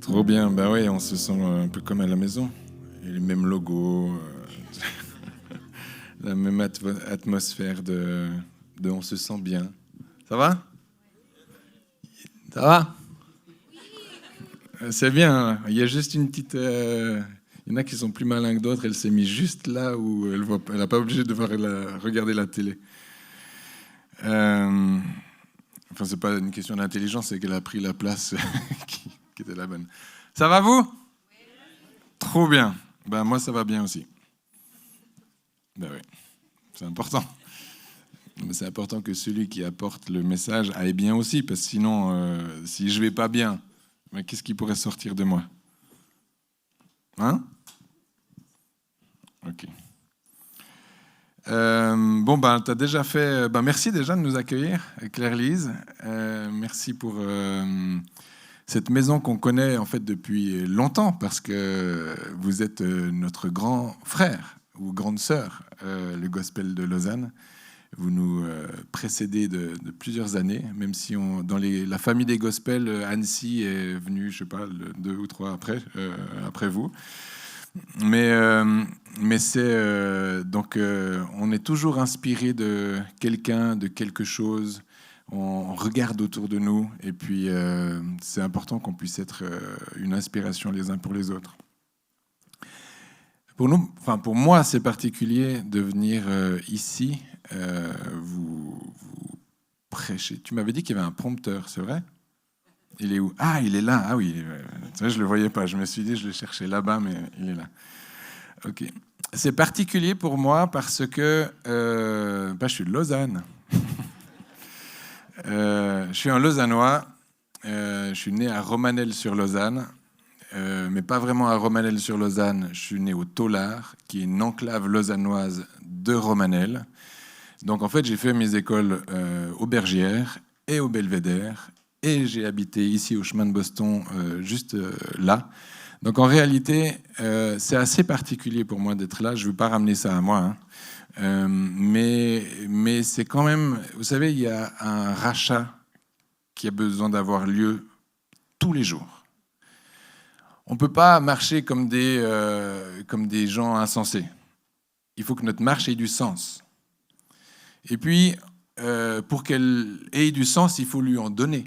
Trop bien, bah oui, on se sent un peu comme à la maison. Et le même logo, la même atmosphère de on se sent bien. Ça va? Ça va? C'est bien, hein. Il y a juste une petite... il y en a qui sont plus malins que d'autres, elle s'est mise juste là où elle n'a pas obligé de regarder la télé. Enfin, c'est pas une question d'intelligence, c'est qu'elle a pris la place qui était la bonne. Ça va vous? Trop bien. Ben, moi, ça va bien aussi. Ben oui, c'est important. Mais c'est important que celui qui apporte le message aille bien aussi, parce que sinon, si je vais pas bien, mais qu'est-ce qui pourrait sortir de moi? Hein? Ok. Bon, ben, tu as déjà fait... Ben, merci déjà de nous accueillir, Claire-Lise. Merci pour cette maison qu'on connaît en fait depuis longtemps, parce que vous êtes notre grand frère ou grande sœur, le Gospel de Lausanne. Vous nous précédez de plusieurs années, même si la famille des Gospels, Annecy est venue, je sais pas, 2 ou 3 après vous. Mais c'est donc on est toujours inspiré de quelqu'un, de quelque chose. On regarde autour de nous et puis c'est important qu'on puisse être une inspiration les uns pour les autres. Pour nous, enfin pour moi, c'est particulier de venir ici vous prêcher. Tu m'avais dit qu'il y avait un prompteur, c'est vrai? Il est où? Ah, il est là. Ah oui, tu vois, je le voyais pas. Je me suis dit, je le cherchais là-bas, mais il est là. Ok. C'est particulier pour moi parce que je suis de Lausanne. Je suis un Lausannois. Je suis né à Romanel-sur-Lausanne, mais pas vraiment à Romanel-sur-Lausanne. Je suis né au Tolard, qui est une enclave lausannoise de Romanel. Donc en fait, j'ai fait mes écoles au Bergières et au Belvédère, et j'ai habité ici au chemin de Boston, juste là. Donc en réalité, c'est assez particulier pour moi d'être là. Je ne veux pas ramener ça à moi, hein. Mais c'est quand même... Vous savez, il y a un rachat qui a besoin d'avoir lieu tous les jours. On ne peut pas marcher comme des gens insensés. Il faut que notre marche ait du sens. Et puis, pour qu'elle ait du sens, il faut lui en donner.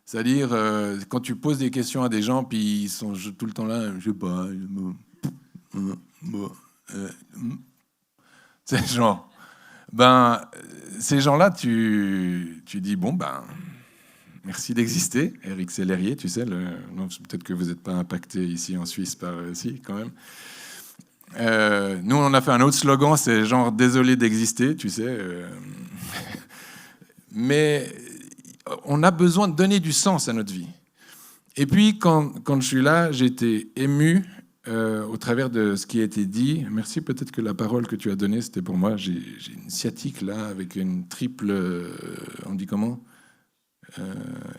C'est-à-dire, quand tu poses des questions à des gens, puis ils sont tout le temps là, je sais pas, c'est genre, ces gens-là, tu dis, bon, merci d'exister, Éric Sellerier, tu sais, non, peut-être que vous n'êtes pas impacté ici en Suisse par si, quand même. Nous, on a fait un autre slogan, c'est genre, désolé d'exister, tu sais. Mais on a besoin de donner du sens à notre vie. Et puis, quand je suis là, j'ai été ému au travers de ce qui a été dit. Merci, peut-être que la parole que tu as donnée, c'était pour moi. J'ai une sciatique, là, avec une triple... on dit comment?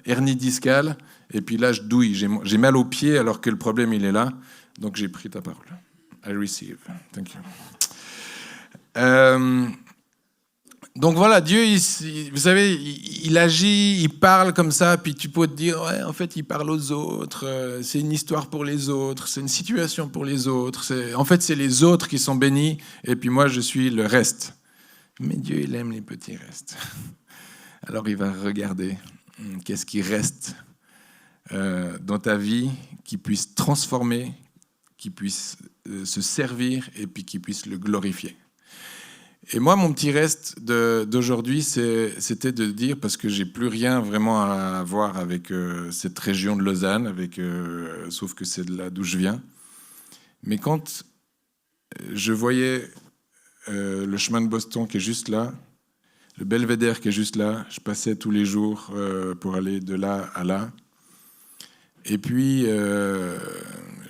Hernie discale. Et puis là, je douille. J'ai mal au pied alors que le problème, il est là. Donc, j'ai pris ta parole. I receive. Thank you. Donc voilà, Dieu, vous savez, il agit, il parle comme ça, puis tu peux te dire, ouais, en fait, il parle aux autres, c'est une histoire pour les autres, c'est une situation pour les autres, en fait, c'est les autres qui sont bénis, et puis moi, je suis le reste. Mais Dieu, il aime les petits restes. Alors, il va regarder qu'est-ce qui reste dans ta vie, qui puisse transformer, qui puisse se servir, et puis qui puisse le glorifier. Et moi, mon petit reste d'aujourd'hui, c'était de dire, parce que j'ai plus rien vraiment à voir avec cette région de Lausanne, sauf que c'est de là d'où je viens. Mais quand je voyais le chemin de Boston qui est juste là, le Belvédère qui est juste là, je passais tous les jours pour aller de là à là. Et puis, je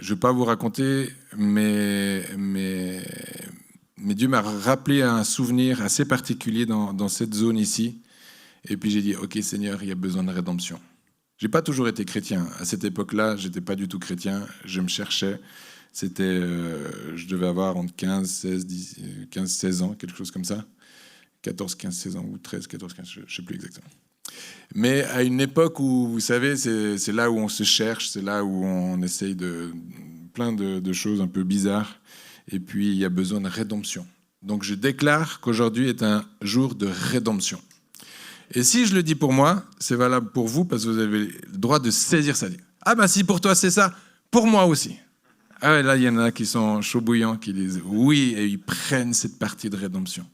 ne vais pas vous raconter, mais Dieu m'a rappelé un souvenir assez particulier dans cette zone ici. Et puis j'ai dit, ok Seigneur, il y a besoin de rédemption. J'ai pas toujours été chrétien. À cette époque-là, j'étais pas du tout chrétien. Je me cherchais. Je devais avoir entre 15, 16 ans, quelque chose comme ça. 14, 15, 16 ans, ou 13, 14, 15, je sais plus exactement. Mais à une époque où, vous savez, c'est là où on se cherche, c'est là où on essaye plein de choses un peu bizarres. Et puis, il y a besoin de rédemption. Donc, je déclare qu'aujourd'hui est un jour de rédemption. Et si je le dis pour moi, c'est valable pour vous parce que vous avez le droit de saisir ça. Ah ben si pour toi c'est ça, pour moi aussi. Ah ouais, là, il y en a qui sont chauds bouillants, qui disent oui, et ils prennent cette partie de rédemption.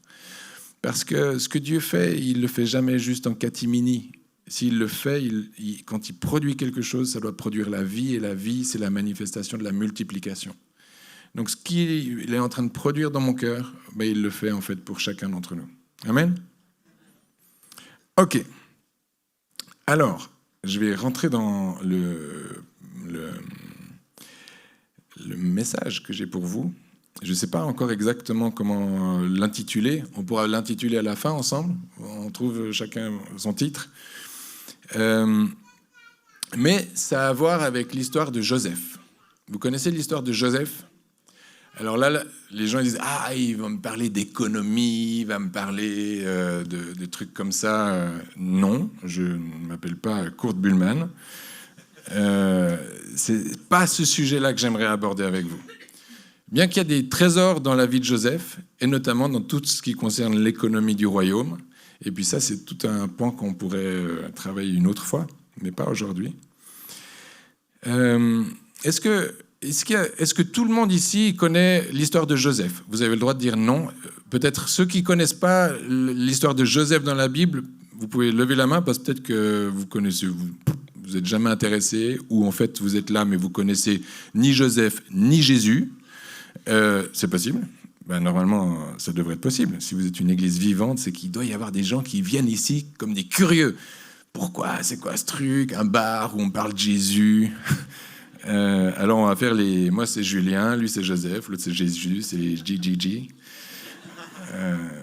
Parce que ce que Dieu fait, il ne le fait jamais juste en catimini. S'il le fait, quand il produit quelque chose, ça doit produire la vie, et la vie, c'est la manifestation de la multiplication. Donc ce qu'il est en train de produire dans mon cœur, ben, il le fait en fait pour chacun d'entre nous. Amen. Ok. Alors, je vais rentrer dans le message que j'ai pour vous. Je ne sais pas encore exactement comment l'intituler. On pourra l'intituler à la fin ensemble. On trouve chacun son titre. Mais ça a à voir avec l'histoire de Joseph. Vous connaissez l'histoire de Joseph ? Alors là, les gens disent « Ah, il va me parler d'économie, il va me parler de trucs comme ça. » Non, je ne m'appelle pas Kurt Buhlmann. C'est pas ce sujet-là que j'aimerais aborder avec vous. Bien qu'il y ait des trésors dans la vie de Joseph, et notamment dans tout ce qui concerne l'économie du royaume, et puis ça, c'est tout un point qu'on pourrait travailler une autre fois, mais pas aujourd'hui. Est-ce que tout le monde ici connaît l'histoire de Joseph ? Vous avez le droit de dire non. Peut-être ceux qui ne connaissent pas l'histoire de Joseph dans la Bible, vous pouvez lever la main parce que peut-être que vous connaissez, vous n'êtes jamais intéressé, ou en fait vous êtes là mais vous connaissez ni Joseph ni Jésus. C'est possible ? Ben, normalement, ça devrait être possible. Si vous êtes une église vivante, c'est qu'il doit y avoir des gens qui viennent ici comme des curieux. Pourquoi ? C'est quoi ce truc ? Un bar où on parle de Jésus ? Alors on va faire les... Moi c'est Julien, lui c'est Joseph, l'autre c'est Jésus, c'est les JJJ.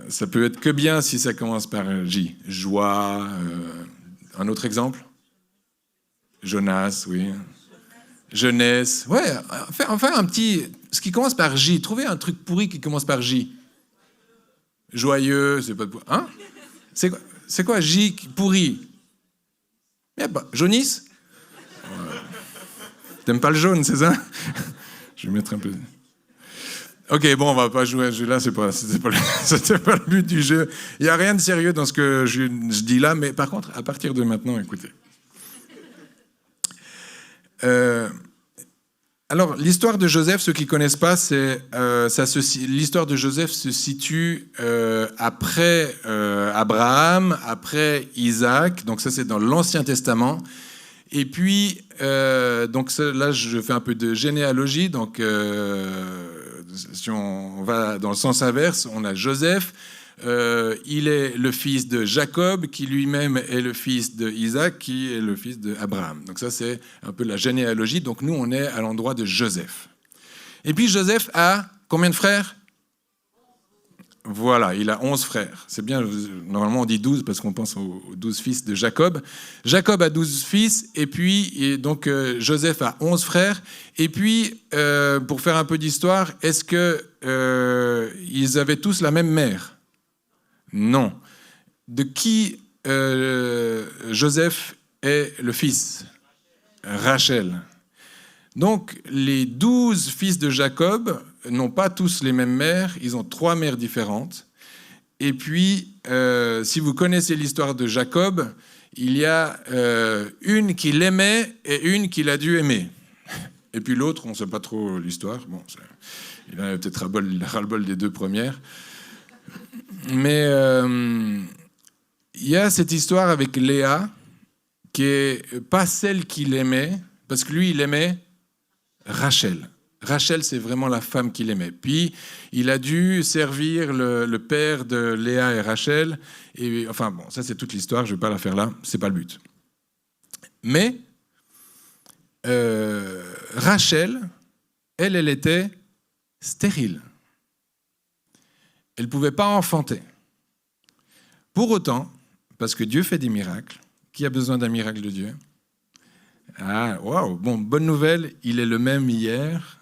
Ça peut être que bien si ça commence par J. Joie. Un autre exemple ? Jonas, oui. Jeunesse. Ouais, enfin un petit... Ce qui commence par J. Trouvez un truc pourri qui commence par J. Joyeux, c'est pas... Hein ? C'est quoi J pourri ? Jaunis ? T'aimes pas le jaune, c'est ça ? Je vais mettre un peu... Ok, bon, on va pas jouer à ce jeu-là, c'était pas le but du jeu. Il n'y a rien de sérieux dans ce que je dis là, mais par contre, à partir de maintenant, écoutez. Alors, l'histoire de Joseph, ceux qui ne connaissent pas, l'histoire de Joseph se situe après Abraham, après Isaac, donc ça c'est dans l'Ancien Testament. Et puis, donc là, je fais un peu de généalogie. Donc, si on va dans le sens inverse, on a Joseph. Il est le fils de Jacob, qui lui-même est le fils d'Isaac, qui est le fils d'Abraham. Donc ça, c'est un peu la généalogie. Donc nous, on est à l'endroit de Joseph. Et puis Joseph a combien de frères ? Voilà, il a 11 frères. C'est bien, normalement on dit 12 parce qu'on pense aux 12 fils de Jacob. Jacob a 12 fils, et puis donc Joseph a 11 frères. Et puis, pour faire un peu d'histoire, est-ce qu'ils avaient tous la même mère ? Non. De qui Joseph est le fils ? Rachel. Donc, les 12 fils de Jacob n'ont pas tous les mêmes mères, ils ont 3 mères différentes. Et puis, si vous connaissez l'histoire de Jacob, il y a une qui l'aimait et une qu'il a dû aimer. Et puis l'autre, on ne sait pas trop l'histoire. Bon, il en a peut-être ras-le-bol des 2 premières. Mais il y a cette histoire avec Léa, qui n'est pas celle qu'il aimait, parce que lui, il aimait Rachel. Rachel, c'est vraiment la femme qu'il aimait. Puis, il a dû servir le père de Léa et Rachel. Et, enfin, bon, ça, c'est toute l'histoire. Je ne vais pas la faire là. Ce n'est pas le but. Mais Rachel, elle était stérile. Elle ne pouvait pas enfanter. Pour autant, parce que Dieu fait des miracles, qui a besoin d'un miracle de Dieu ? Ah, waouh! Bon, bonne nouvelle, il est le même hier,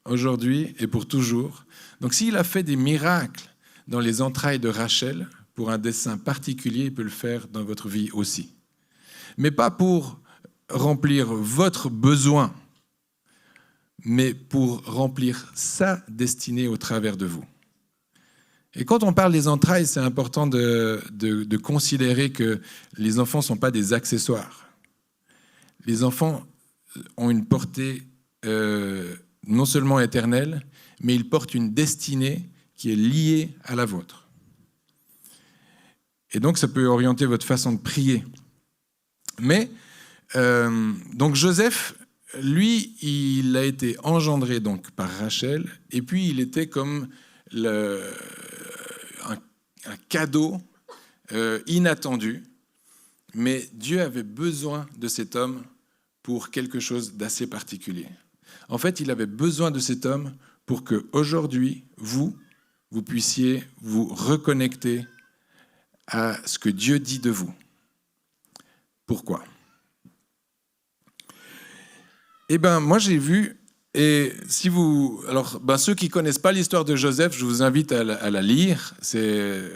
aujourd'hui et pour toujours. Donc s'il a fait des miracles dans les entrailles de Rachel, pour un dessein particulier, il peut le faire dans votre vie aussi. mais pas pour remplir votre besoin, mais pour remplir sa destinée au travers de vous. Et quand on parle des entrailles, c'est important de considérer que les enfants ne sont pas des accessoires. Les enfants ont une portée non seulement éternelle, mais ils portent une destinée qui est liée à la vôtre. Et donc, ça peut orienter votre façon de prier. Mais, donc Joseph, lui, il a été engendré donc, par Rachel, et puis il était comme un cadeau inattendu, mais Dieu avait besoin de cet homme pour quelque chose d'assez particulier. En fait, il avait besoin de cet homme pour qu'aujourd'hui, vous puissiez vous reconnecter à ce que Dieu dit de vous. Pourquoi ? Eh bien, moi j'ai vu, et si vous... Alors, ceux qui ne connaissent pas l'histoire de Joseph, je vous invite à la lire. C'est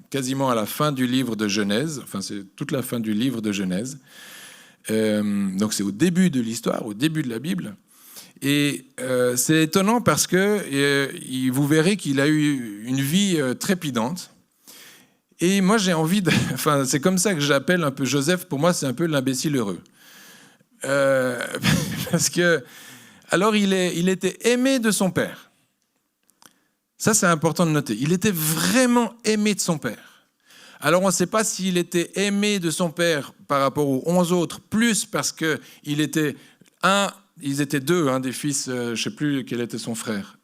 quasiment à la fin du livre de Genèse, enfin c'est toute la fin du livre de Genèse. Donc c'est au début de l'histoire, au début de la Bible. Et c'est étonnant parce que vous verrez qu'il a eu une vie trépidante. Et moi j'ai envie de... Enfin, c'est comme ça que j'appelle un peu Joseph. Pour moi, c'est un peu l'imbécile heureux. Parce que, alors il était aimé de son père. Ça, c'est important de noter. Il était vraiment aimé de son père. Alors, on ne sait pas s'il était aimé de son père par rapport aux 11 autres, plus parce qu'ils étaient deux, des fils, je ne sais plus quel était son frère.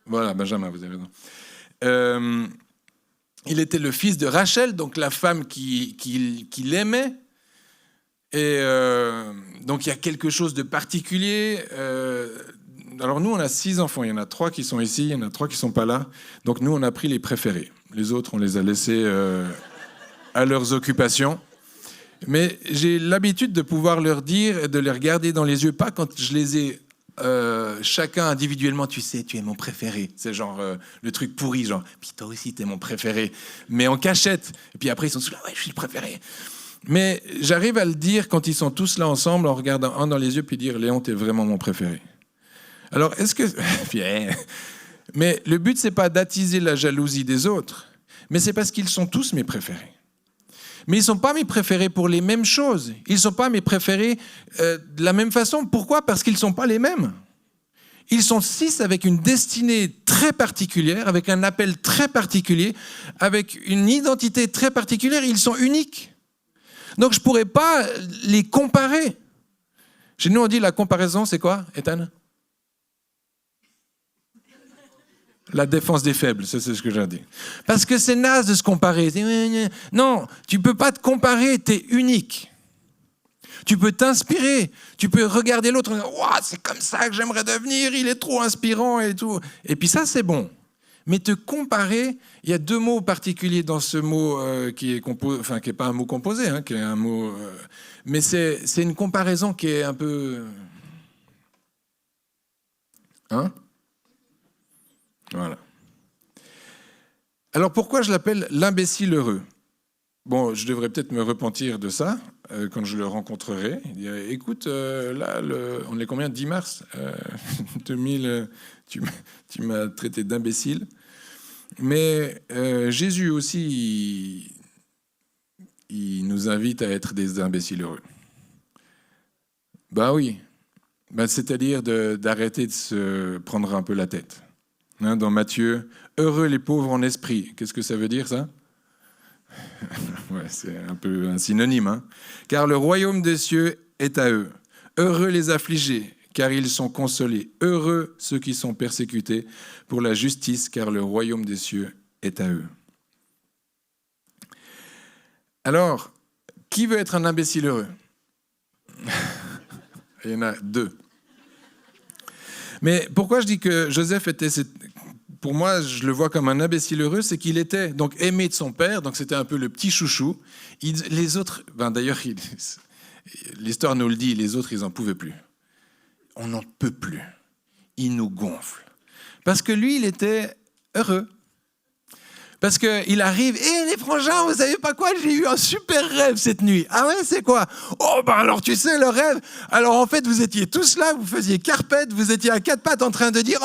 Voilà, Benjamin, vous avez raison. Il était le fils de Rachel, donc la femme qui l'aimait. Et donc il y a quelque chose de particulier. Alors nous, on a 6 enfants. Il y en a 3 qui sont ici, il y en a 3 qui ne sont pas là. Donc nous, on a pris les préférés. Les autres, on les a laissés à leurs occupations. Mais j'ai l'habitude de pouvoir leur dire et de les regarder dans les yeux, pas quand je les ai chacun individuellement, tu sais, tu es mon préféré. C'est genre le truc pourri, genre, puis toi aussi, tu es mon préféré. Mais en cachette. Et puis après, ils sont tous là, ouais, je suis le préféré. Mais j'arrive à le dire quand ils sont tous là ensemble, en regardant un dans les yeux, puis dire, Léon, tu es vraiment mon préféré. Alors, est-ce que... Mais le but, c'est pas d'attiser la jalousie des autres, mais c'est parce qu'ils sont tous mes préférés. Mais ils ne sont pas mes préférés pour les mêmes choses. Ils ne sont pas mes préférés de la même façon. Pourquoi ? Parce qu'ils ne sont pas les mêmes. Ils sont 6 avec une destinée très particulière, avec un appel très particulier, avec une identité très particulière. Ils sont uniques. Donc, je ne pourrais pas les comparer. Chez nous, on dit la comparaison, c'est quoi, Ethan ? La défense des faibles, c'est ce que j'ai dit. Parce que c'est naze de se comparer. Non, tu ne peux pas te comparer, tu es unique. Tu peux t'inspirer, tu peux regarder l'autre et dire « Wow, c'est comme ça que j'aimerais devenir, il est trop inspirant et tout. » Et puis ça, c'est bon. Mais te comparer, il y a 2 mots particuliers dans ce mot qui est pas un mot composé, qui est un mot... mais c'est une comparaison qui est un peu... Voilà. Alors pourquoi je l'appelle l'imbécile heureux ? Bon, je devrais peut-être me repentir de ça quand je le rencontrerai. Il dirait, écoute, là, on est combien ? 10 mars 2000, tu m'as traité d'imbécile. Mais Jésus aussi, il nous invite à être des imbéciles heureux. Ben oui, c'est-à-dire d'arrêter de se prendre un peu la tête. Dans Matthieu, heureux les pauvres en esprit. Qu'est-ce que ça veut dire, ça ? Ouais, c'est un peu un synonyme. Car le royaume des cieux est à eux. Heureux les affligés, car ils sont consolés. Heureux ceux qui sont persécutés pour la justice, car le royaume des cieux est à eux. Alors, qui veut être un imbécile heureux ? Il y en a 2. Mais pourquoi je dis que Joseph était... Pour moi, je le vois comme un imbécile heureux, c'est qu'il était donc aimé de son père, donc c'était un peu le petit chouchou. Les autres, d'ailleurs, l'histoire nous le dit, les autres, ils n'en pouvaient plus. On n'en peut plus. Il nous gonfle. Parce que lui, il était heureux. Parce qu'il arrive, les frangins, vous savez pas quoi, j'ai eu un super rêve cette nuit. Ah ouais, c'est quoi? Oh ben alors tu sais le rêve. Alors en fait vous étiez tous là, vous faisiez carpette, vous étiez à quatre pattes en train de dire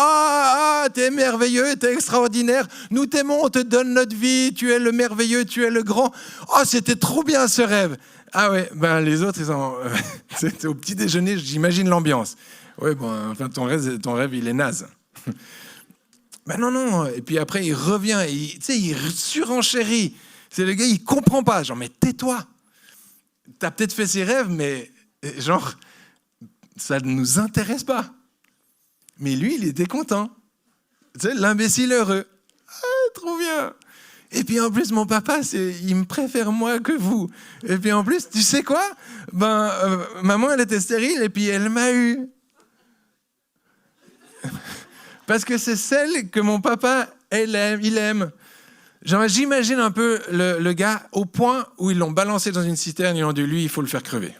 t'es merveilleux, t'es extraordinaire, nous t'aimons, on te donne notre vie, tu es le merveilleux, tu es le grand. Oh c'était trop bien ce rêve. Ah ouais, ben les autres ils ont c'était au petit déjeuner, j'imagine l'ambiance. Ouais bon enfin ton rêve il est naze. Ben non. Et puis après, il revient, il surenchérit. C'est le gars, il comprend pas. Genre, mais tais-toi. T'as peut-être fait ses rêves, mais genre, ça ne nous intéresse pas. Mais lui, il était content. Tu sais, l'imbécile heureux. Ah, trop bien. Et puis en plus, mon papa, il me préfère moi que vous. Et puis en plus, tu sais quoi? Maman, elle était stérile et puis elle m'a eu. Parce que c'est celle que mon papa, il aime. Genre, j'imagine un peu le gars au point où ils l'ont balancé dans une citerne et ils ont dit, lui, il faut le faire crever.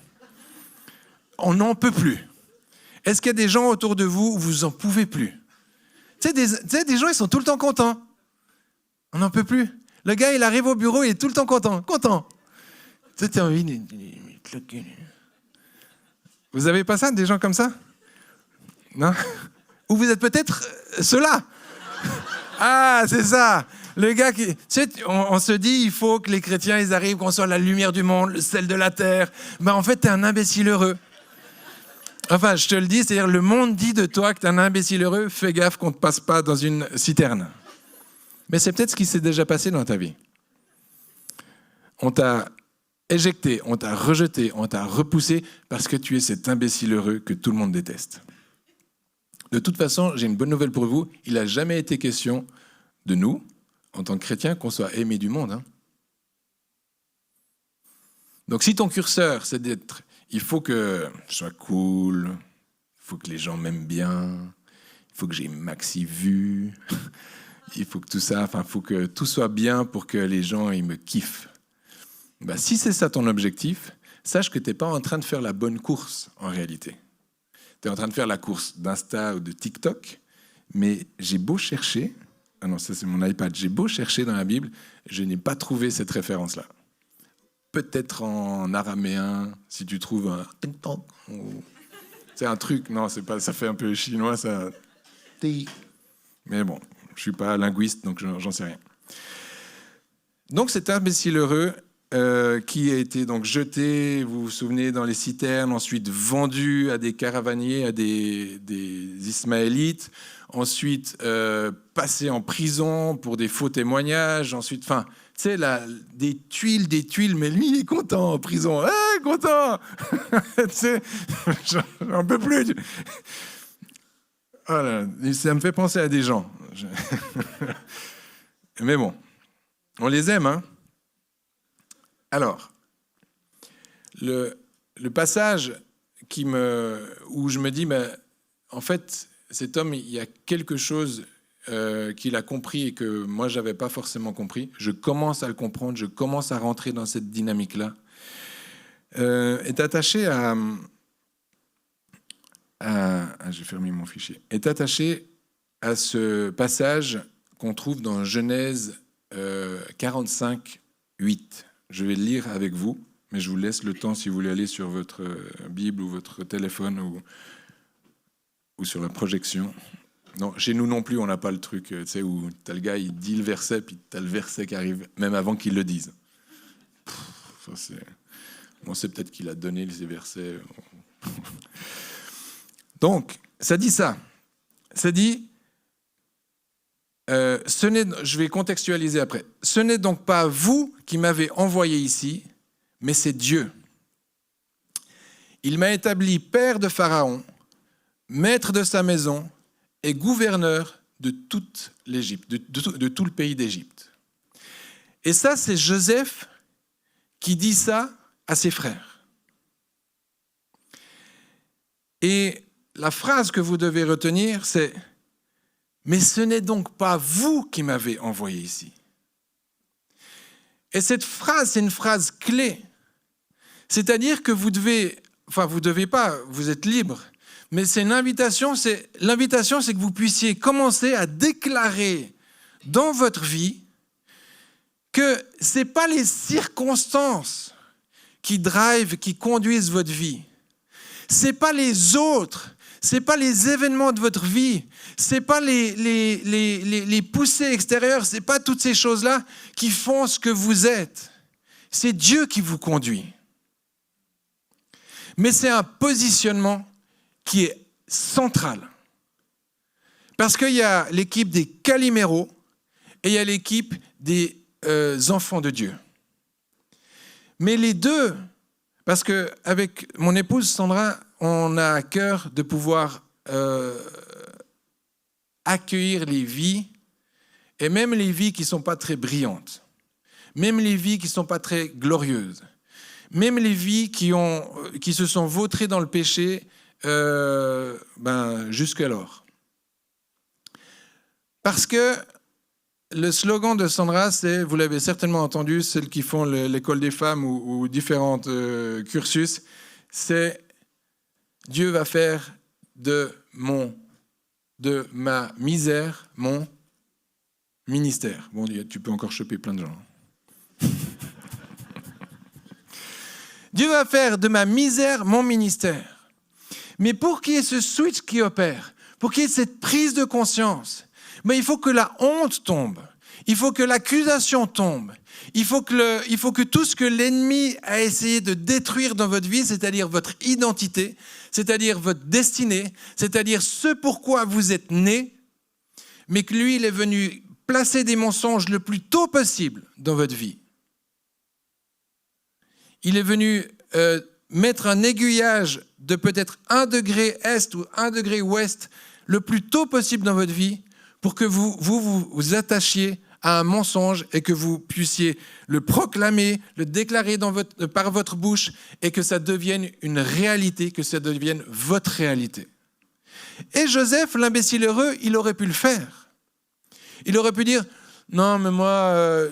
On n'en peut plus. Est-ce qu'il y a des gens autour de vous où vous n'en pouvez plus? Tu sais, des gens, ils sont tout le temps contents. On n'en peut plus. Le gars, il arrive au bureau, il est tout le temps content. Tu sais, t'as envie de claquer. Vous avez pas ça, des gens comme ça? Non? Ou vous êtes peut-être ceux-là. Ah, c'est ça. Le gars qui... Tu sais, on se dit, il faut que les chrétiens, ils arrivent, qu'on soit la lumière du monde, le sel de la terre. Ben, en fait, t'es un imbécile heureux. Enfin, je te le dis, c'est-à-dire, le monde dit de toi que t'es un imbécile heureux, fais gaffe qu'on ne te passe pas dans une citerne. Mais c'est peut-être ce qui s'est déjà passé dans ta vie. On t'a éjecté, on t'a rejeté, on t'a repoussé parce que tu es cet imbécile heureux que tout le monde déteste. De toute façon, j'ai une bonne nouvelle pour vous. Il n'a jamais été question de nous, en tant que chrétiens, qu'on soit aimés du monde. Hein. Donc si ton curseur, c'est d'être... Il faut que je sois cool, il faut que les gens m'aiment bien, il faut que j'ai maxi vues, il faut que tout ça, il faut que tout soit bien pour que les gens ils me kiffent. Ben, si c'est ça ton objectif, sache que tu n'es pas en train de faire la bonne course en réalité. Tu es en train de faire la course d'Insta ou de TikTok, mais j'ai beau chercher, ah non, ça c'est mon iPad, j'ai beau chercher dans la Bible, je n'ai pas trouvé cette référence-là. Peut-être en araméen, si tu trouves un... C'est un truc, non, c'est pas, ça fait un peu chinois, ça... Mais bon, je suis pas linguiste, donc j'en sais rien. Donc cet imbécile heureux, qui a été donc jeté, vous vous souvenez, dans les citernes, ensuite vendu à des caravaniers, à des Ismaélites, ensuite passé en prison pour des faux témoignages, ensuite, tu sais, des tuiles, mais lui, il est content en prison. Content. Tu sais, j'en peux plus. Voilà, ça me fait penser à des gens. Mais bon, on les aime, hein. Alors, le passage où je me dis, en fait, cet homme, il y a quelque chose qu'il a compris et que moi, je n'avais pas forcément compris. Je commence à le comprendre, je commence à rentrer dans cette dynamique-là. Est attaché j'ai fermé mon fichier. Est attaché à ce passage qu'on trouve dans Genèse 45, 8. Je vais le lire avec vous, mais je vous laisse le temps si vous voulez aller sur votre Bible ou votre téléphone ou sur la projection. Non, chez nous non plus, on n'a pas le truc, tu sais, où t'as le gars, il dit le verset, puis t'as le verset qui arrive, même avant qu'il le dise. On sait peut-être qu'il a donné ces versets. Donc, ça dit ça. Ça dit... je vais contextualiser après. Ce n'est donc pas vous qui m'avez envoyé ici, mais c'est Dieu. Il m'a établi père de Pharaon, maître de sa maison et gouverneur de toute l'Égypte, de tout le pays d'Égypte. Et ça, c'est Joseph qui dit ça à ses frères. Et la phrase que vous devez retenir, c'est « Mais ce n'est donc pas vous qui m'avez envoyé ici. » Et cette phrase, c'est une phrase clé. C'est-à-dire que vous devez pas, vous êtes libre, mais c'est une invitation, l'invitation, c'est que vous puissiez commencer à déclarer dans votre vie que ce n'est pas les circonstances qui conduisent votre vie. Ce n'est pas les autres, ce n'est pas les événements de votre vie, ce n'est pas les poussées extérieures, ce n'est pas toutes ces choses-là qui font ce que vous êtes. C'est Dieu qui vous conduit. Mais c'est un positionnement qui est central. Parce qu'il y a l'équipe des Caliméros et il y a l'équipe des enfants de Dieu. Mais les deux, parce qu'avec mon épouse Sandra, on a à cœur de pouvoir accueillir les vies, et même les vies qui ne sont pas très brillantes, même les vies qui ne sont pas très glorieuses, même les vies qui se sont vautrées dans le péché jusqu'alors. Parce que le slogan de Sandra, c'est, vous l'avez certainement entendu, celles qui font l'école des femmes ou différents cursus, c'est « Dieu va faire de ma misère mon ministère ». Bon, tu peux encore choper plein de gens. Dieu va faire de ma misère mon ministère. Mais pour qu'il y ait ce switch qui opère, pour qu'il y ait cette prise de conscience, mais il faut que la honte tombe, il faut que l'accusation tombe, il faut que tout ce que l'ennemi a essayé de détruire dans votre vie, c'est-à-dire votre identité, c'est-à-dire votre destinée, c'est-à-dire ce pourquoi vous êtes né, mais que lui, il est venu placer des mensonges le plus tôt possible dans votre vie. Il est venu mettre un aiguillage de peut-être 1 degré est ou 1 degré ouest le plus tôt possible dans votre vie pour que vous attachiez à un mensonge et que vous puissiez le proclamer, le déclarer par votre bouche et que ça devienne une réalité, que ça devienne votre réalité. Et Joseph, l'imbécile heureux, il aurait pu le faire. Il aurait pu dire « Non, mais moi,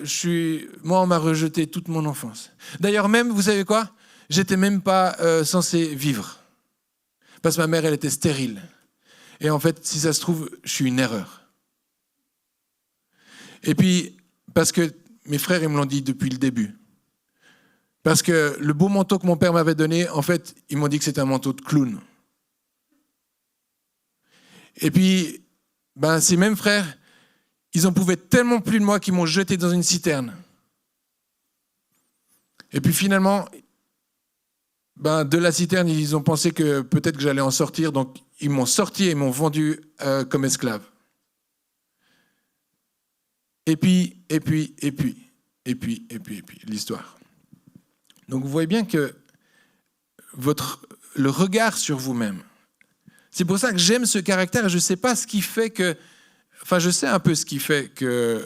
on m'a rejeté toute mon enfance. » D'ailleurs, même, vous savez quoi ? J'étais même pas censé vivre. Parce que ma mère, elle était stérile. Et en fait, si ça se trouve, je suis une erreur. Et puis, parce que mes frères, ils me l'ont dit depuis le début. Parce que le beau manteau que mon père m'avait donné, en fait, ils m'ont dit que c'était un manteau de clown. Et puis, ces mêmes frères, ils en pouvaient tellement plus de moi qu'ils m'ont jeté dans une citerne. Et puis finalement, de la citerne, ils ont pensé que peut-être que j'allais en sortir, donc ils m'ont sorti et m'ont vendu comme esclave. Et puis, l'histoire. Donc vous voyez bien que le regard sur vous-même, c'est pour ça que j'aime ce caractère et je ne sais pas ce qui fait que, je sais un peu ce qui fait que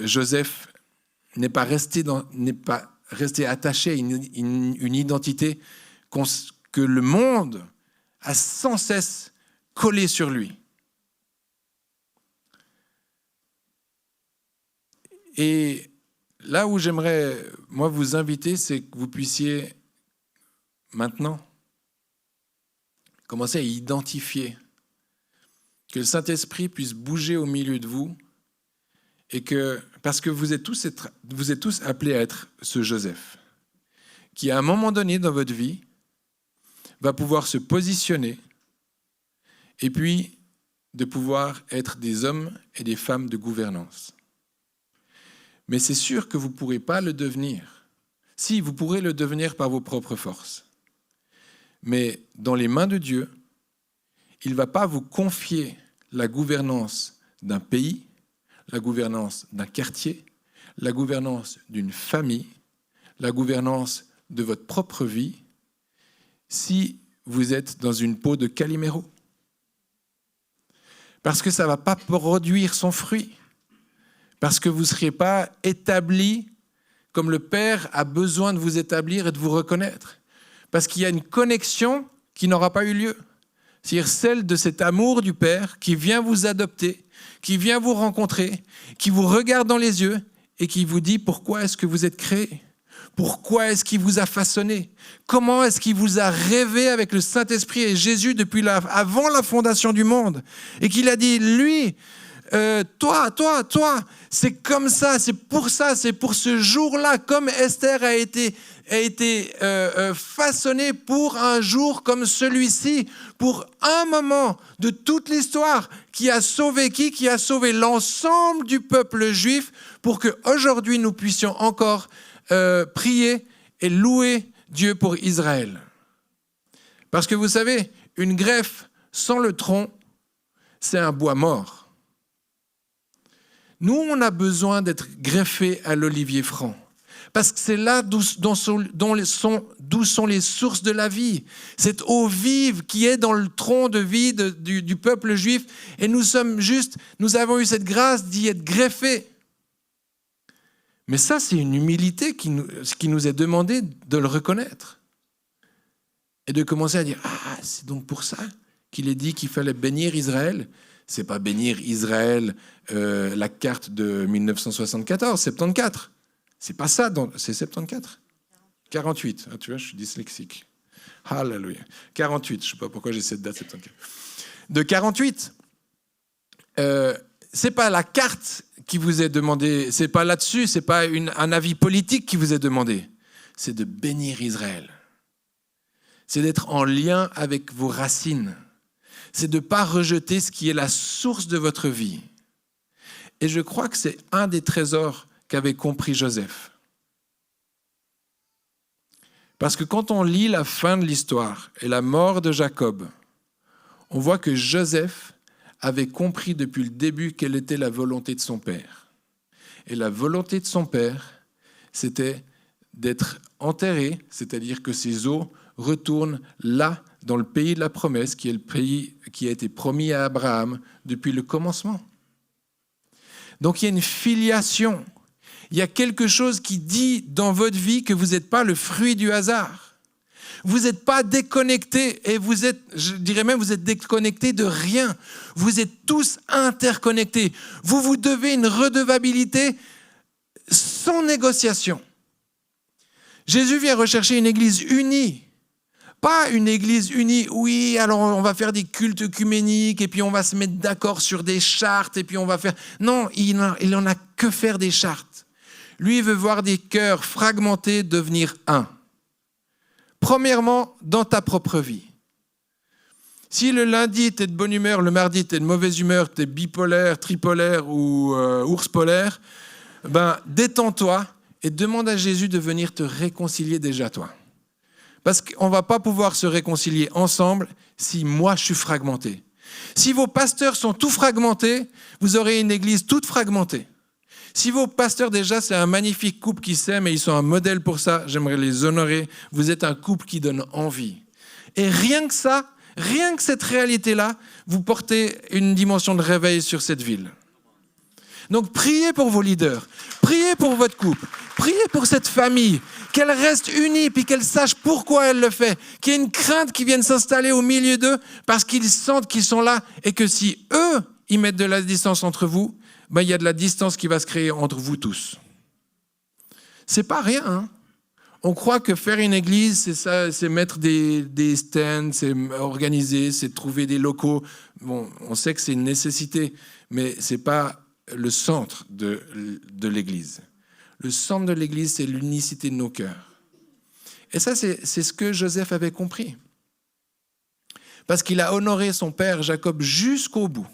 Joseph n'est pas resté attaché à une identité que le monde a sans cesse collée sur lui. Et là où j'aimerais, moi, vous inviter, c'est que vous puissiez maintenant commencer à identifier, que le Saint-Esprit puisse bouger au milieu de vous, et parce que vous êtes tous appelés à être ce Joseph, qui à un moment donné dans votre vie va pouvoir se positionner, et puis de pouvoir être des hommes et des femmes de gouvernance. Mais c'est sûr que vous ne pourrez pas le devenir. Si, vous pourrez le devenir par vos propres forces. Mais dans les mains de Dieu, il ne va pas vous confier la gouvernance d'un pays, la gouvernance d'un quartier, la gouvernance d'une famille, la gouvernance de votre propre vie, si vous êtes dans une peau de Caliméro. Parce que ça ne va pas produire son fruit. Parce que vous ne serez pas établi comme le Père a besoin de vous établir et de vous reconnaître. Parce qu'il y a une connexion qui n'aura pas eu lieu. C'est-à-dire celle de cet amour du Père qui vient vous adopter, qui vient vous rencontrer, qui vous regarde dans les yeux et qui vous dit pourquoi est-ce que vous êtes créé ? Pourquoi est-ce qu'il vous a façonné ? Comment est-ce qu'il vous a rêvé avec le Saint-Esprit et Jésus depuis avant la fondation du monde ? Et qu'il a dit, lui, toi, c'est comme ça, c'est pour ce jour-là, comme Esther a été façonnée pour un jour comme celui-ci, pour un moment de toute l'histoire qui a sauvé qui a sauvé l'ensemble du peuple juif, pour qu'aujourd'hui nous puissions encore prier et louer Dieu pour Israël. Parce que vous savez, une greffe sans le tronc, c'est un bois mort. Nous, on a besoin d'être greffés à l'olivier franc. Parce que c'est là d'où sont les sources de la vie. Cette eau vive qui est dans le tronc de vie du peuple juif. Et nous avons eu cette grâce d'y être greffés. Mais ça, c'est une humilité qui nous est demandé de le reconnaître. Et de commencer à dire, c'est donc pour ça qu'il est dit qu'il fallait bénir Israël. C'est pas bénir Israël, la carte de 1974, 74. C'est pas ça, c'est 74. 48, tu vois, je suis dyslexique. Alléluia. 48, je sais pas pourquoi j'ai cette date, 74. De 48, c'est pas la carte qui vous est demandée, c'est pas là-dessus, c'est pas un avis politique qui vous est demandé. C'est de bénir Israël. C'est d'être en lien avec vos racines. C'est de ne pas rejeter ce qui est la source de votre vie. Et je crois que c'est un des trésors qu'avait compris Joseph. Parce que quand on lit la fin de l'histoire et la mort de Jacob, on voit que Joseph avait compris depuis le début quelle était la volonté de son père. Et la volonté de son père, c'était d'être enterré, c'est-à-dire que ses os retournent là, dans le pays de la promesse, qui est le pays qui a été promis à Abraham depuis le commencement. Donc il y a une filiation. Il y a quelque chose qui dit dans votre vie que vous n'êtes pas le fruit du hasard. Vous n'êtes pas déconnectés, et je dirais même, vous êtes déconnectés de rien. Vous êtes tous interconnectés. Vous vous devez une redevabilité sans négociation. Jésus vient rechercher une église unie. Pas une église unie, oui, alors on va faire des cultes œcuméniques et puis on va se mettre d'accord sur des chartes et puis on va faire... Non, il n'en a que faire des chartes. Lui, il veut voir des cœurs fragmentés devenir un. Premièrement, dans ta propre vie. Si le lundi, tu es de bonne humeur, le mardi, tu es de mauvaise humeur, tu es bipolaire, tripolaire ou ours polaire, détends-toi et demande à Jésus de venir te réconcilier déjà toi. Parce qu'on ne va pas pouvoir se réconcilier ensemble si moi je suis fragmenté. Si vos pasteurs sont tout fragmentés, vous aurez une église toute fragmentée. Si vos pasteurs déjà, c'est un magnifique couple qui s'aime et ils sont un modèle pour ça, j'aimerais les honorer. Vous êtes un couple qui donne envie. Et rien que ça, rien que cette réalité-là, vous portez une dimension de réveil sur cette ville. Donc priez pour vos leaders, priez pour votre couple, priez pour cette famille, qu'elle reste unie, puis qu'elle sache pourquoi elle le fait, qu'il y ait une crainte qui vienne s'installer au milieu d'eux, parce qu'ils sentent qu'ils sont là, et que si eux, ils mettent de la distance entre vous, il y a de la distance qui va se créer entre vous tous. C'est pas rien, hein. On croit que faire une église, c'est ça, c'est mettre des stands, c'est organiser, c'est trouver des locaux. Bon, on sait que c'est une nécessité, mais c'est pas le centre de l'église. Le centre de l'église, c'est l'unicité de nos cœurs. Et ça, c'est ce que Joseph avait compris. Parce qu'il a honoré son père Jacob jusqu'au bout.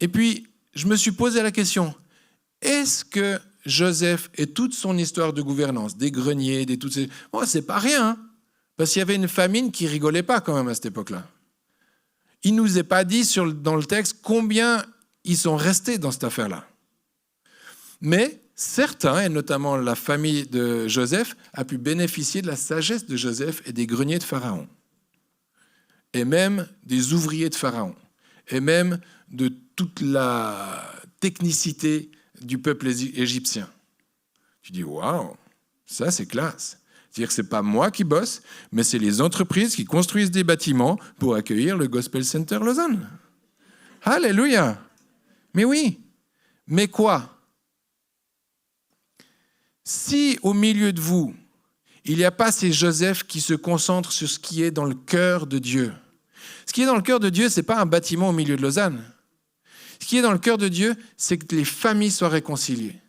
Et puis, je me suis posé la question, est-ce que Joseph et toute son histoire de gouvernance, des greniers, toutes ces... Bon, c'est pas rien, hein, parce qu'il y avait une famine qui rigolait pas quand même à cette époque-là. Il ne nous est pas dit dans le texte combien ils sont restés dans cette affaire-là. Mais certains, et notamment la famille de Joseph, a pu bénéficier de la sagesse de Joseph et des greniers de Pharaon. Et même des ouvriers de Pharaon. Et même de toute la technicité du peuple égyptien. Tu dis, waouh, ça c'est classe. C'est-à-dire que ce n'est pas moi qui bosse, mais c'est les entreprises qui construisent des bâtiments pour accueillir le Gospel Center Lausanne. Alléluia. Mais oui, mais quoi? Si au milieu de vous, il n'y a pas ces Joseph qui se concentrent sur ce qui est dans le cœur de Dieu. Ce qui est dans le cœur de Dieu, ce n'est pas un bâtiment au milieu de Lausanne. Ce qui est dans le cœur de Dieu, c'est que les familles soient réconciliées.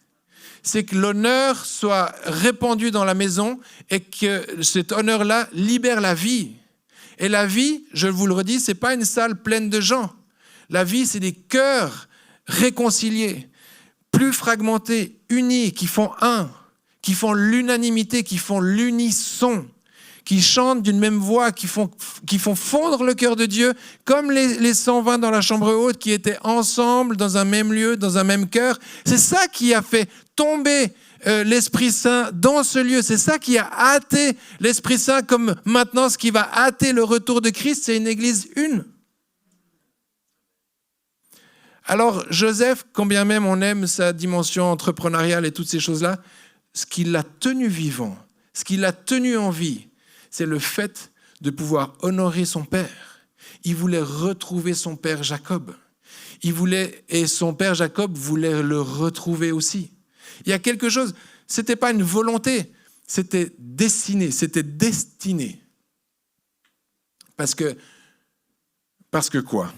C'est que l'honneur soit répandu dans la maison et que cet honneur-là libère la vie. Et la vie, je vous le redis, ce n'est pas une salle pleine de gens. La vie, c'est des cœurs réconciliés, plus fragmentés, unis, qui font un, qui font l'unanimité, qui font l'unisson, qui chantent d'une même voix, qui font fondre le cœur de Dieu, comme les 120 dans la chambre haute qui étaient ensemble dans un même lieu, dans un même cœur. C'est ça qui a fait tomber l'Esprit Saint dans ce lieu. C'est ça qui a hâté l'Esprit Saint, comme maintenant ce qui va hâter le retour de Christ, c'est une église une. Alors Joseph, combien même on aime sa dimension entrepreneuriale et toutes ces choses-là, ce qui l'a tenu vivant, ce qui l'a tenu en vie, c'est le fait de pouvoir honorer son père. Il voulait retrouver son père Jacob. Et son père Jacob voulait le retrouver aussi. Il y a quelque chose, ce n'était pas une volonté, c'était destiné. Parce que quoi ?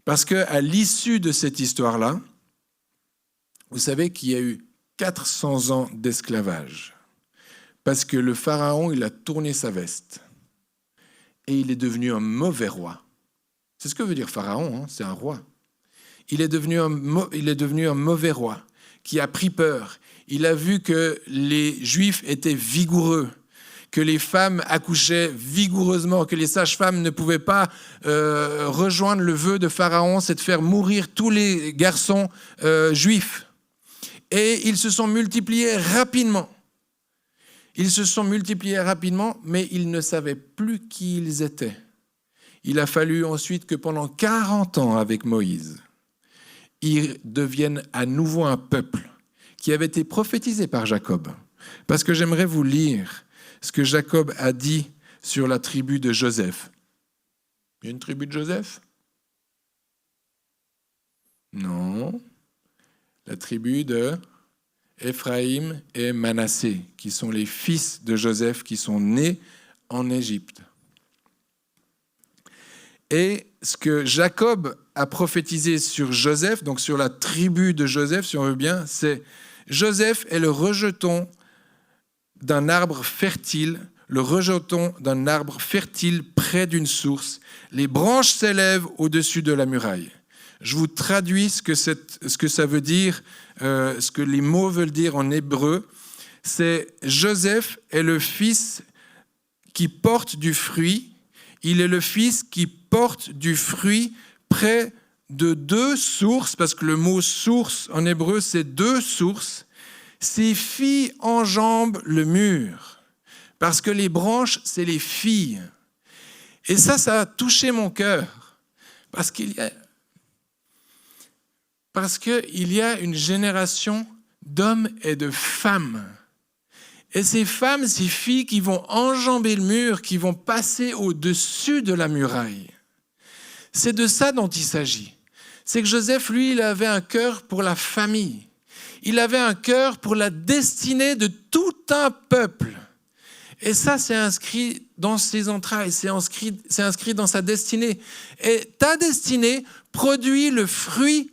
Parce qu'à l'issue de cette histoire-là, vous savez qu'il y a eu 400 ans d'esclavage. Parce que le pharaon, il a tourné sa veste. Et il est devenu un mauvais roi. C'est ce que veut dire pharaon, hein, c'est un roi. Il est devenu un mauvais roi qui a pris peur. Il a vu que les Juifs étaient vigoureux, que les femmes accouchaient vigoureusement, que les sages-femmes ne pouvaient pas rejoindre le vœu de Pharaon, c'est de faire mourir tous les garçons juifs. Et ils se sont multipliés rapidement. Mais ils ne savaient plus qui ils étaient. Il a fallu ensuite que pendant 40 ans avec Moïse, ils deviennent à nouveau un peuple qui avait été prophétisé par Jacob. Parce que j'aimerais vous lire ce que Jacob a dit sur la tribu de Joseph. Il y a une tribu de Joseph ? Non. La tribu de Éphraïm et Manassé, qui sont les fils de Joseph, qui sont nés en Égypte. Et ce que Jacob a prophétisé sur Joseph, donc sur la tribu de Joseph, si on veut bien, c'est Joseph est le rejeton d'un arbre fertile, près d'une source. Les branches s'élèvent au-dessus de la muraille. Je vous traduis ce que ça veut dire, ce que les mots veulent dire en hébreu. C'est Joseph est le fils qui porte du fruit. Il est le fils qui porte du fruit près de deux sources, parce que le mot source en hébreu, c'est deux sources. Ses filles enjambent le mur, parce que les branches, c'est les filles. Et ça a touché mon cœur, parce qu'il y a une génération d'hommes et de femmes. Et ces femmes, ces filles qui vont enjamber le mur, qui vont passer au-dessus de la muraille. C'est de ça dont il s'agit. C'est que Joseph, lui, il avait un cœur pour la famille. Il avait un cœur pour la destinée de tout un peuple. Et ça, c'est inscrit dans ses entrailles, c'est inscrit dans sa destinée. Et ta destinée produit le fruit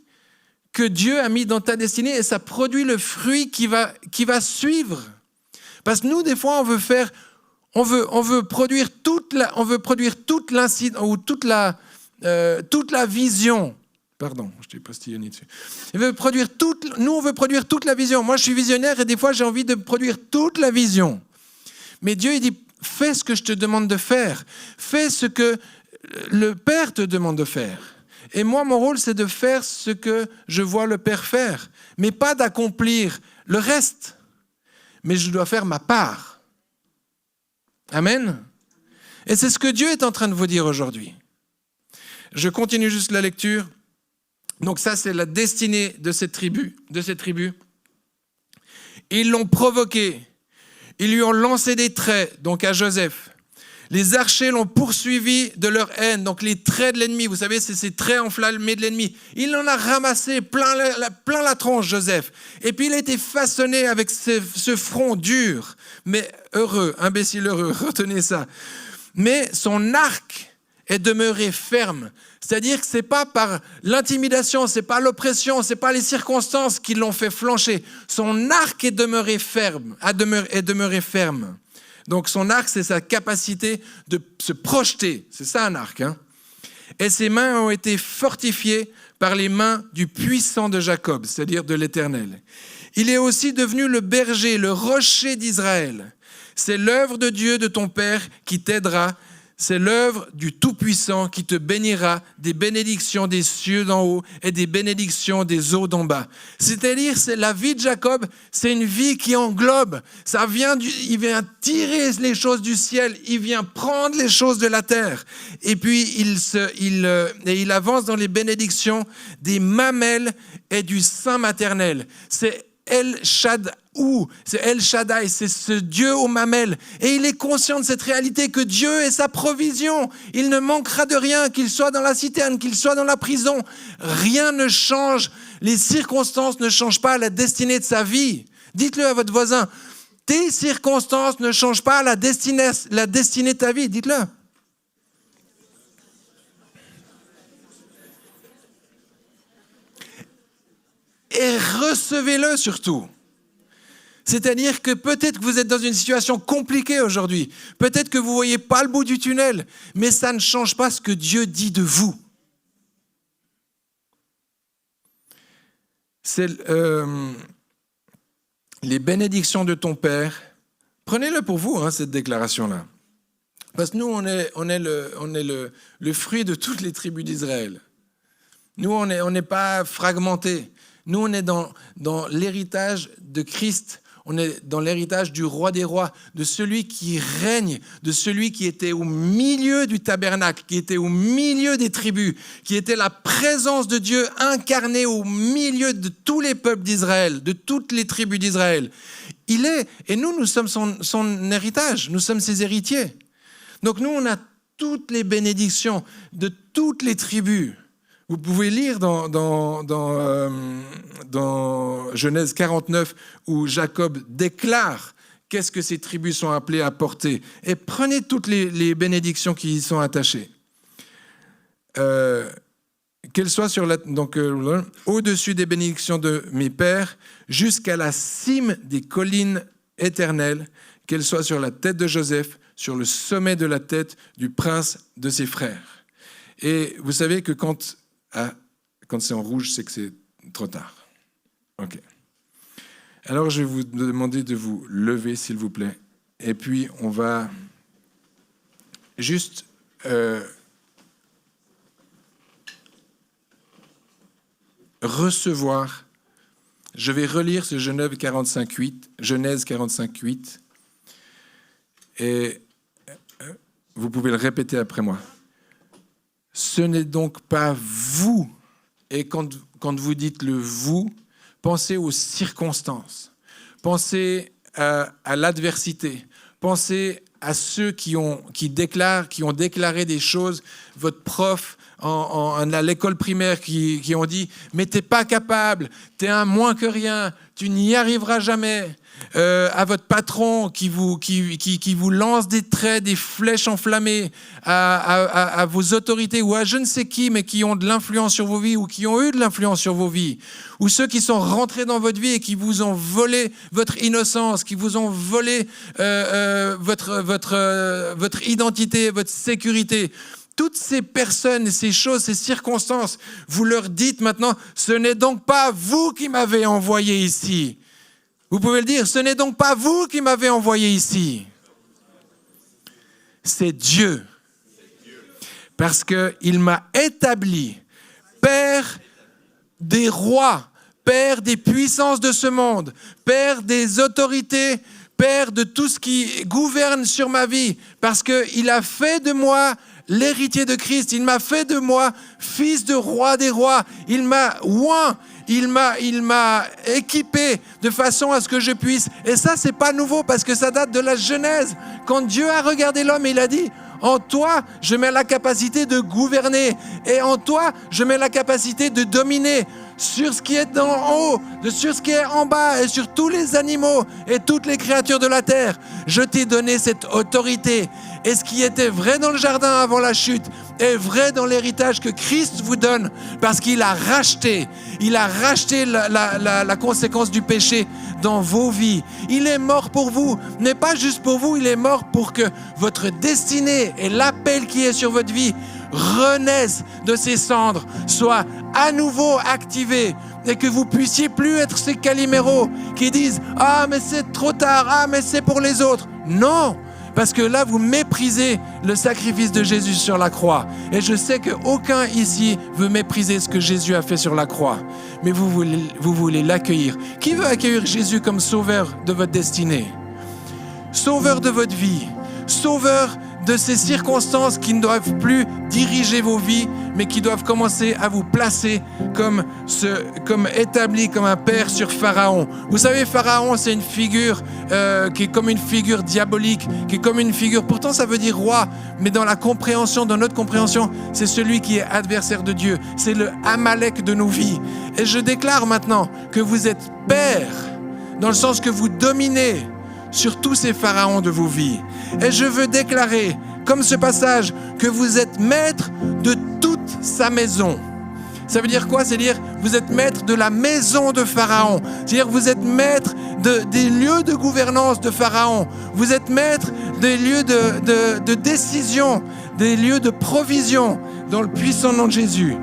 que Dieu a mis dans ta destinée, et ça produit le fruit qui va suivre. Parce que nous, des fois, on veut produire toute l'incident ou toute la vision. Pardon, je t'ai postillonné dessus. Nous, on veut produire toute la vision. Moi, je suis visionnaire et des fois, j'ai envie de produire toute la vision. Mais Dieu, il dit, fais ce que je te demande de faire. Fais ce que le Père te demande de faire. Et moi, mon rôle, c'est de faire ce que je vois le Père faire. Mais pas d'accomplir le reste. Mais je dois faire ma part. Amen. Et c'est ce que Dieu est en train de vous dire aujourd'hui. Je continue juste la lecture. Donc ça, c'est la destinée de cette tribu. Ils l'ont provoqué. Ils lui ont lancé des traits, donc à Joseph. Les archers l'ont poursuivi de leur haine, donc les traits de l'ennemi. Vous savez, c'est ces traits enflammés de l'ennemi. Il en a ramassé plein la tronche, Joseph. Et puis il a été façonné avec ce front dur, mais heureux, imbécile heureux, retenez ça. Mais son arc est demeuré ferme. C'est-à-dire que ce n'est pas par l'intimidation, ce n'est pas l'oppression, ce n'est pas les circonstances qui l'ont fait flancher. Son arc est demeuré ferme, est demeuré ferme. Donc son arc, c'est sa capacité de se projeter. C'est ça un arc. Et ses mains ont été fortifiées par les mains du puissant de Jacob, c'est-à-dire de l'Éternel. Il est aussi devenu le berger, le rocher d'Israël. C'est l'œuvre de Dieu de ton Père qui t'aidera. C'est l'œuvre du Tout-Puissant qui te bénira des bénédictions des cieux d'en haut et des bénédictions des eaux d'en bas. C'est-à-dire, c'est la vie de Jacob, c'est une vie qui englobe. Il vient tirer les choses du ciel, il vient prendre les choses de la terre. Et puis, il avance dans les bénédictions des mamelles et du sein maternel. C'est El Shaddai, c'est ce Dieu aux mamelles. Et il est conscient de cette réalité que Dieu est sa provision. Il ne manquera de rien, qu'il soit dans la citerne, qu'il soit dans la prison. Rien ne change. Les circonstances ne changent pas la destinée de sa vie. Dites-le à votre voisin. Tes circonstances ne changent pas la destinée de ta vie. Dites-le. Et recevez-le surtout. C'est-à-dire que peut-être que vous êtes dans une situation compliquée aujourd'hui. Peut-être que vous ne voyez pas le bout du tunnel. Mais ça ne change pas ce que Dieu dit de vous. C'est les bénédictions de ton Père. Prenez-le pour vous, cette déclaration-là. Parce que nous, on est le fruit de toutes les tribus d'Israël. Nous, on n'est pas fragmentés. Nous, on est dans l'héritage de Christ. On est dans l'héritage du roi des rois, de celui qui règne, de celui qui était au milieu du tabernacle, qui était au milieu des tribus, qui était la présence de Dieu incarnée au milieu de tous les peuples d'Israël, de toutes les tribus d'Israël. Et nous sommes son héritage, nous sommes ses héritiers. Donc nous, on a toutes les bénédictions de toutes les tribus. Vous pouvez lire dans Genèse 49 où Jacob déclare qu'est-ce que ces tribus sont appelées à porter. Et prenez toutes les bénédictions qui y sont attachées. Qu'elles soient au-dessus des bénédictions de mes pères, jusqu'à la cime des collines éternelles, qu'elles soient sur la tête de Joseph, sur le sommet de la tête du prince de ses frères. Et vous savez que quand c'est en rouge, c'est que c'est trop tard. OK. Alors, je vais vous demander de vous lever, s'il vous plaît. Et puis, on va juste recevoir. Je vais relire ce Genèse 45:8. Et vous pouvez le répéter après moi. Ce n'est donc pas vous. Et quand vous dites le vous, pensez aux circonstances. Pensez à l'adversité. Pensez à ceux qui ont déclaré des choses. Votre prof à l'école primaire qui ont dit « Mais t'es pas capable, t'es un moins que rien, tu n'y arriveras jamais ». À votre patron qui vous lance des traits, des flèches enflammées, à vos autorités ou à je ne sais qui, mais qui ont de l'influence sur vos vies ou qui ont eu de l'influence sur vos vies, ou ceux qui sont rentrés dans votre vie et qui vous ont volé votre innocence, qui vous ont volé votre identité, votre sécurité. Toutes ces personnes, ces choses, ces circonstances, vous leur dites maintenant, ce n'est donc pas vous qui m'avez envoyé ici. Vous pouvez le dire, ce n'est donc pas vous qui m'avez envoyé ici. C'est Dieu. Parce qu'il m'a établi Père des rois, Père des puissances de ce monde, Père des autorités, Père de tout ce qui gouverne sur ma vie. Parce qu'il a fait de moi l'héritier de Christ. Il m'a fait de moi fils de roi des rois. Il m'a oint. Il m'a équipé de façon à ce que je puisse. Et ça, c'est pas nouveau parce que ça date de la Genèse. Quand Dieu a regardé l'homme, il a dit, en toi, je mets la capacité de gouverner. Et en toi, je mets la capacité de dominer sur ce qui est en haut, sur ce qui est en bas et sur tous les animaux et toutes les créatures de la terre. Je t'ai donné cette autorité. Et ce qui était vrai dans le jardin avant la chute est vrai dans l'héritage que Christ vous donne parce qu'il a racheté. Il a racheté la conséquence du péché dans vos vies. Il est mort pour vous, mais pas juste pour vous, il est mort pour que votre destinée et l'appel qui est sur votre vie renaissent de ces cendres, soient à nouveau activés et que vous puissiez plus être ces caliméros qui disent « Ah, mais c'est trop tard, ah, mais c'est pour les autres ». Non, parce que là, vous méprisez le sacrifice de Jésus sur la croix. Et je sais qu'aucun ici veut mépriser ce que Jésus a fait sur la croix. Mais vous voulez l'accueillir. Qui veut accueillir Jésus comme sauveur de votre destinée? Sauveur de votre vie. Sauveur de ces circonstances qui ne doivent plus diriger vos vies, mais qui doivent commencer à vous placer comme établi comme un père sur Pharaon. Vous savez, Pharaon, c'est une figure qui est comme une figure diabolique, qui est comme une figure, pourtant ça veut dire roi, mais dans notre compréhension, c'est celui qui est adversaire de Dieu. C'est le Amalek de nos vies. Et je déclare maintenant que vous êtes père, dans le sens que vous dominez sur tous ces pharaons de vos vies. Et je veux déclarer, comme ce passage, que vous êtes maître de toute sa maison. Ça veut dire quoi? C'est-à-dire vous êtes maître de la maison de Pharaon. C'est-à-dire vous êtes maître des lieux de gouvernance de Pharaon. Vous êtes maître des lieux de décision, des lieux de provision dans le puissant nom de Jésus.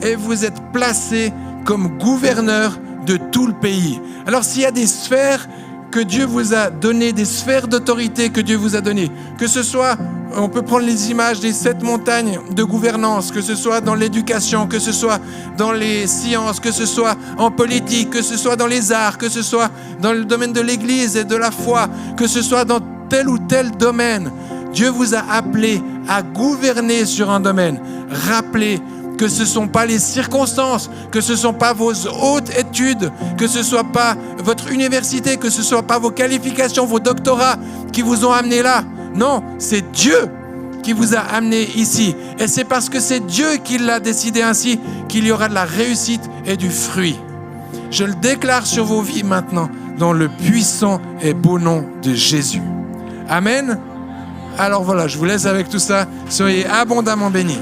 Et vous êtes placé comme gouverneur de tout le pays. Alors s'il y a des sphères que Dieu vous a donné, des sphères d'autorité que Dieu vous a données, que ce soit, on peut prendre les images des 7 montagnes de gouvernance, que ce soit dans l'éducation, que ce soit dans les sciences, que ce soit en politique, que ce soit dans les arts, que ce soit dans le domaine de l'Église et de la foi, que ce soit dans tel ou tel domaine. Dieu vous a appelé à gouverner sur un domaine. Rappelez que ce ne sont pas les circonstances, que ce ne sont pas vos hautes études, que ce ne soit pas votre université, que ce ne soit pas vos qualifications, vos doctorats qui vous ont amené là. Non, c'est Dieu qui vous a amené ici. Et c'est parce que c'est Dieu qui l'a décidé ainsi qu'il y aura de la réussite et du fruit. Je le déclare sur vos vies maintenant, dans le puissant et beau nom de Jésus. Amen. Alors voilà, je vous laisse avec tout ça. Soyez abondamment bénis.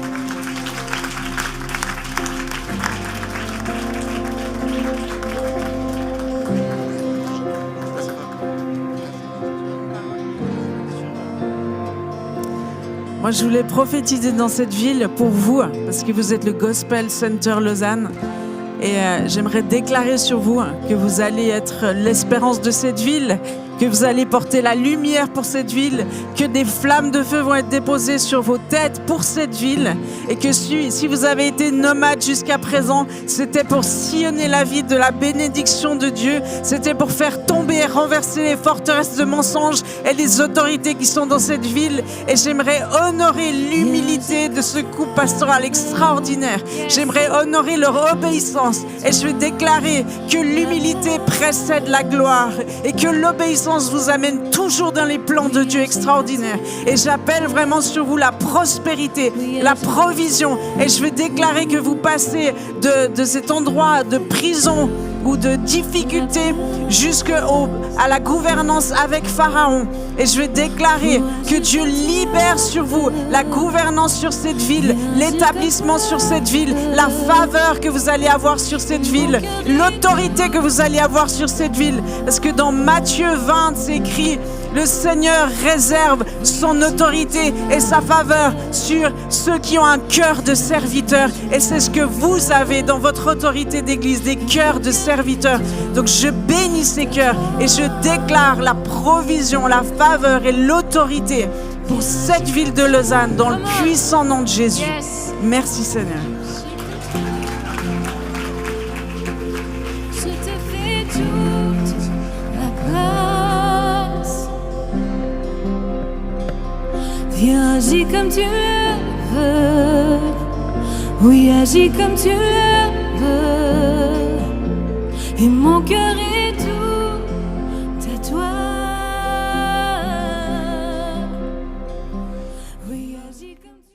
Moi, je voulais prophétiser dans cette ville pour vous, parce que vous êtes le Gospel Center Lausanne. Et j'aimerais déclarer sur vous que vous allez être l'espérance de cette ville, que vous allez porter la lumière pour cette ville, que des flammes de feu vont être déposées sur vos têtes pour cette ville, et que si vous avez été nomade jusqu'à présent, c'était pour sillonner la ville de la bénédiction de Dieu, c'était pour faire tomber et renverser les forteresses de mensonges et les autorités qui sont dans cette ville. Et j'aimerais honorer l'humilité de ce couple pastoral extraordinaire. J'aimerais honorer leur obéissance, et je vais déclarer que l'humilité précède la gloire et que l'obéissance vous amène toujours dans les plans de Dieu extraordinaires. Et j'appelle vraiment sur vous la prospérité, la provision. Et je vais déclarer que vous passez de cet endroit de prison ou de difficulté jusqu'à la gouvernance avec Pharaon. Et je vais déclarer que Dieu libère sur vous la gouvernance sur cette ville, l'établissement sur cette ville, la faveur que vous allez avoir sur cette ville, l'autorité que vous allez avoir sur cette ville. Parce que dans Matthieu 20, c'est écrit: le Seigneur réserve son autorité et sa faveur sur ceux qui ont un cœur de serviteur. Et c'est ce que vous avez dans votre autorité d'église, des cœurs de serviteurs. Donc je bénis ces cœurs et je déclare la provision, la faveur et l'autorité pour cette ville de Lausanne dans le puissant nom de Jésus. Merci Seigneur. Je te fais toute la place. Viens, agis comme tu le veux. Oui, agis comme tu le veux. Et mon cœur est tout à toi.